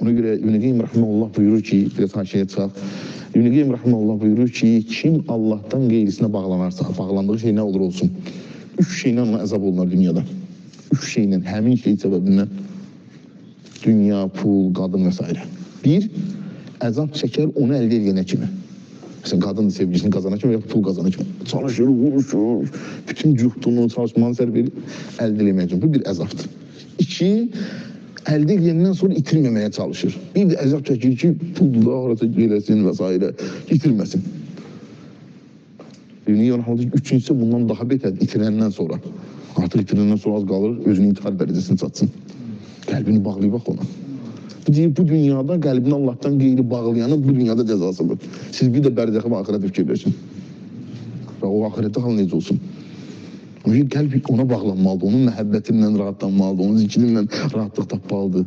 Ona göre İbn-i Qeym Rahimehullah buyurur ki, biraz haşiyə çıxaq. İbn-i Qeym Rahimehullah buyurur ki, kim Allah'tan qeyrisinə bağlanarsa, bağlandığı şey ne olur olsun, 3 şeylə ona əzab olunar dünyada. 3 şeylə, həmin şey səbəbindən dünya, pul, qadın və s. Bir, əzab çəkər onu əldə edənə kimi. Mesela kadın sevgilisini kazanır kimi, ya pul kazanır kimi. Çalışır, vuruşur, bütün cühdunu, çalışmanı sərf edib əldə eləmək üçün. Bu bir əzabdır. 2, əldə edəndən sonra itirməməyə çalışır. Bir də əzab çəkir ki, pul ahirətə gələsin və s. itirməsin. Üçüncüsü bundan daha betər itirəndən sonra. Artıq itirəndən sonra az qalır, özünü intihar dərəcəsini çatsın. Qəlbini bağlayıb bax ona. Bu dünyada qəlbini Allah'tan qeyri bağlayanın bu dünyada cəzası var. Siz bir də bərzəxi və axirətə fikir versin. Və o axirətdə hal necə olsun? Qəlb ona bağlanmalıdır, onun məhəbbətindən rahatlanmalıdır, onun zikrindən rahatlıq tapmalıdır.